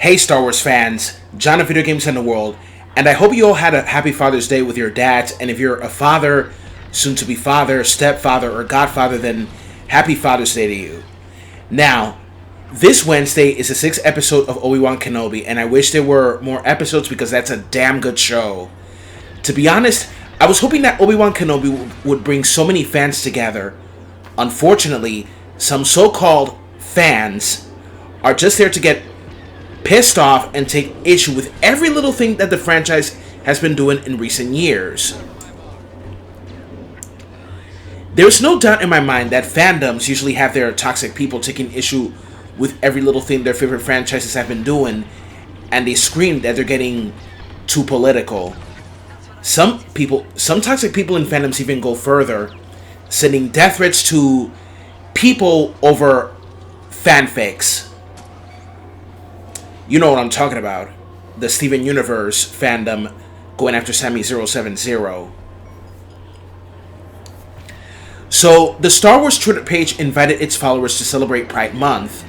Hey Star Wars fans, John of Video Games in the World, and I hope you all had a happy Father's Day with your dads, and if you're a father, soon-to-be father, stepfather, or godfather, then happy Father's Day to you. Now, this Wednesday is the 6th episode of Obi-Wan Kenobi, and I wish there were more episodes because that's a damn good show. To be honest, I was hoping that Obi-Wan Kenobi would bring so many fans together. Unfortunately, some so-called fans are just there to get pissed off and take issue with every little thing that the franchise has been doing in recent years. There's no doubt in my mind that fandoms usually have their toxic people taking issue with every little thing their favorite franchises have been doing, and they scream that they're getting too political. Some toxic people in fandoms even go further, sending death threats to people over fanfics. You know what I'm talking about. The Steven Universe fandom going after Sammy070. So, the Star Wars Twitter page invited its followers to celebrate Pride Month.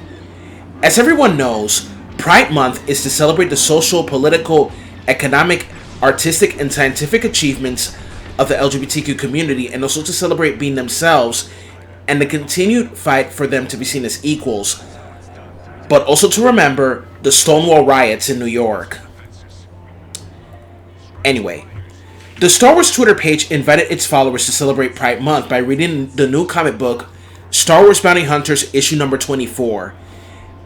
As everyone knows, Pride Month is to celebrate the social, political, economic, artistic, and scientific achievements of the LGBTQ community, and also to celebrate being themselves and the continued fight for them to be seen as equals, but also to remember the Stonewall riots in New York. Anyway, the Star Wars Twitter page invited its followers to celebrate Pride Month by reading the new comic book, Star Wars Bounty Hunters, issue number 24.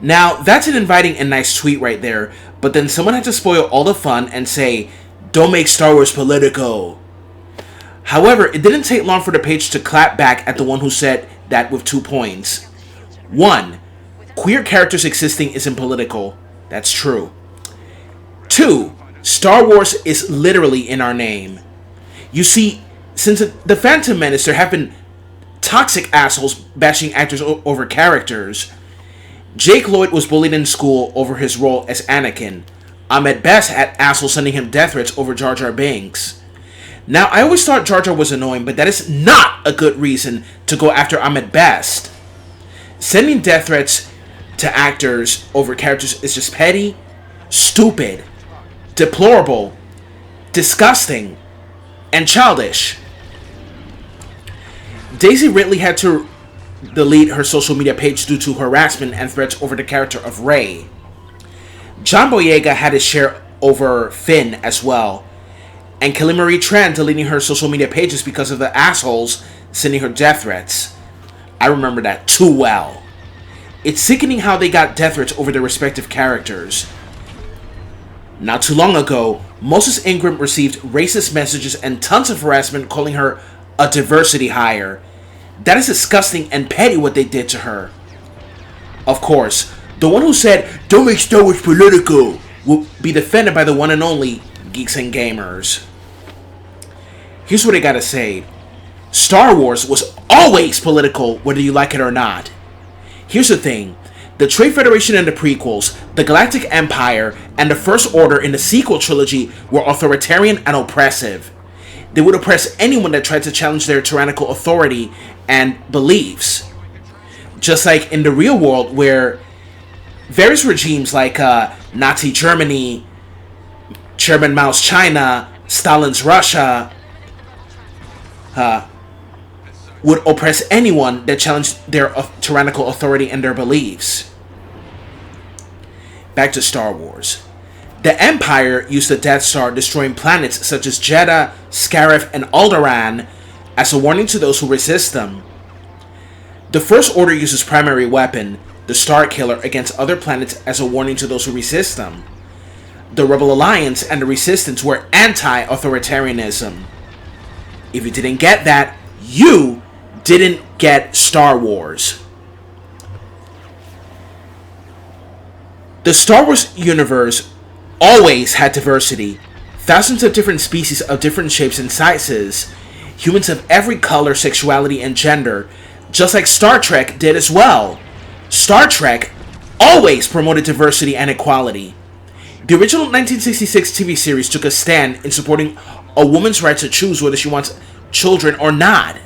Now, that's an inviting and nice tweet right there, but then someone had to spoil all the fun and say, "Don't make Star Wars political." However, it didn't take long for the page to clap back at the one who said that with 2 points. 1. Queer characters existing isn't political. That's true. 2. Star Wars is literally in our name. You see, since the Phantom Menace, there have been toxic assholes bashing actors over characters. Jake Lloyd was bullied in school over his role as Anakin. Ahmed Best had assholes sending him death threats over Jar Jar Binks. Now, I always thought Jar Jar was annoying, but that is not a good reason to go after Ahmed Best. Sending death threats to actors over characters is just petty, stupid, deplorable, disgusting, and childish. Daisy Ridley had to delete her social media page due to harassment and threats over the character of Rey. John Boyega had his share over Finn as well, and Kelly Marie Tran deleting her social media pages because of the assholes sending her death threats. I remember that too well. It's sickening how they got death threats over their respective characters. Not too long ago, Moses Ingram received racist messages and tons of harassment calling her a diversity hire. That is disgusting and petty what they did to her. Of course, the one who said, "Don't make Star Wars political," will be defended by the one and only Geeks and Gamers. Here's what I gotta say. Star Wars was always political, whether you like it or not. Here's the thing. The Trade Federation in the prequels, the Galactic Empire, and the First Order in the sequel trilogy were authoritarian and oppressive. They would oppress anyone that tried to challenge their tyrannical authority and beliefs. Just like in the real world, where various regimes like Nazi Germany, Chairman Mao's China, Stalin's Russia, would oppress anyone that challenged their tyrannical authority and their beliefs. Back to Star Wars. The Empire used the Death Star, destroying planets such as Jeddah, Scarif, and Alderaan as a warning to those who resist them. The First Order uses primary weapon, the Star Killer, against other planets as a warning to those who resist them. The Rebel Alliance and the Resistance were anti-authoritarianism. If you didn't get that, you didn't get Star Wars. The Star Wars universe always had diversity. Thousands of different species of different shapes and sizes. Humans of every color, sexuality, and gender. Just like Star Trek did as well. Star Trek always promoted diversity and equality. The original 1966 TV series took a stand in supporting a woman's right to choose whether she wants children or not.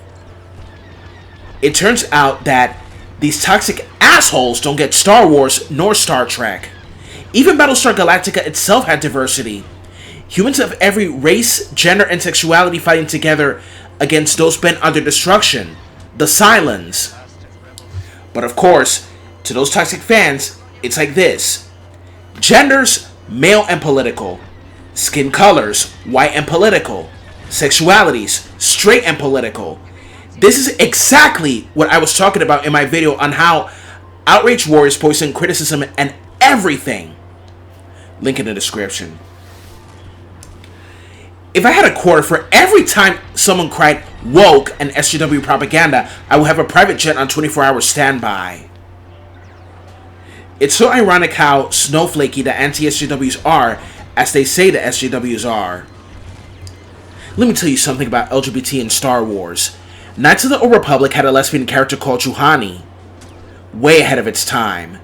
It turns out that these toxic assholes don't get Star Wars nor Star Trek. Even Battlestar Galactica itself had diversity. Humans of every race, gender, and sexuality fighting together against those bent under destruction, the Cylons. But of course, to those toxic fans, it's like this. Genders, male and political. Skin colors, white and political. Sexualities, straight and political. This is exactly what I was talking about in my video on how Outrage Warriors posting criticism and everything. Link in the description. If I had a quarter for every time someone cried woke and SJW propaganda, I would have a private jet on 24-hour standby. It's so ironic how snowflakey the anti-SJWs are, as they say the SJWs are. Let me tell you something about LGBT in Star Wars. Knights of the Old Republic had a lesbian character called Juhani. Way ahead of its time.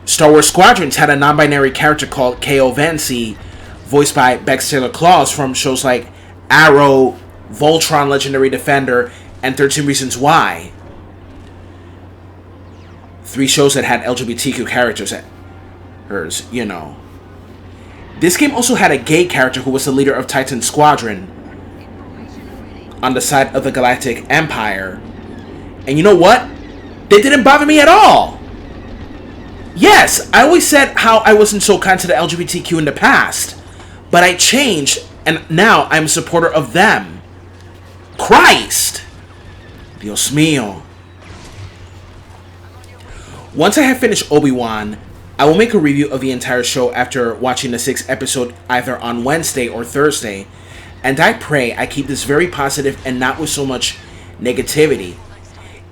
Star Wars Squadrons had a non-binary character called K.O. Vancy, voiced by Bex Taylor Claus from shows like Arrow, Voltron Legendary Defender, and 13 Reasons Why. 3 shows that had LGBTQ characters, you know. This game also had a gay character who was the leader of Titan Squadron on the side of the Galactic Empire. And you know what? They didn't bother me at all. Yes, I always said how I wasn't so kind to the LGBTQ in the past. But I changed, and now I'm a supporter of them. Christ! Dios mío. Once I have finished Obi-Wan, I will make a review of the entire show after watching the 6th episode either on Wednesday or Thursday, and I pray I keep this very positive and not with so much negativity.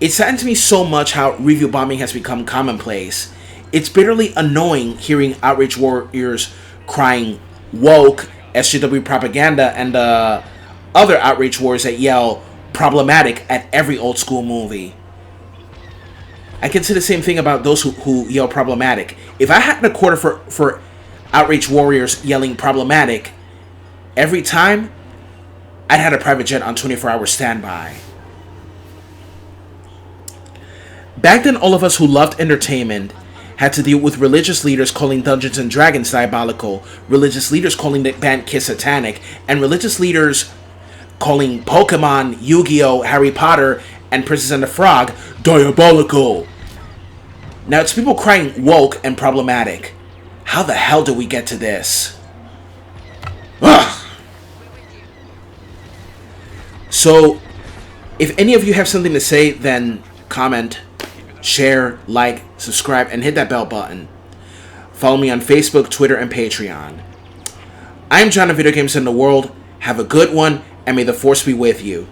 It saddens me so much how review bombing has become commonplace. It's bitterly annoying hearing Outrage Warriors crying woke, SJW propaganda, and other Outrage Warriors that yell problematic at every old school movie. I can say the same thing about those who yell problematic. If I had a quarter for Outrage Warriors yelling problematic every time, I'd had a private jet on 24-hour standby. Back then, all of us who loved entertainment had to deal with religious leaders calling Dungeons and Dragons diabolical, religious leaders calling the band Kiss satanic, and religious leaders calling Pokemon, Yu-Gi-Oh!, Harry Potter, and Princess and the Frog diabolical. Now it's people crying woke and problematic. How the hell did we get to this? Ugh. So, if any of you have something to say, then comment, share, like, subscribe, and hit that bell button. Follow me on Facebook, Twitter, and Patreon. I am John of Video Games in the World. Have a good one, and may the Force be with you.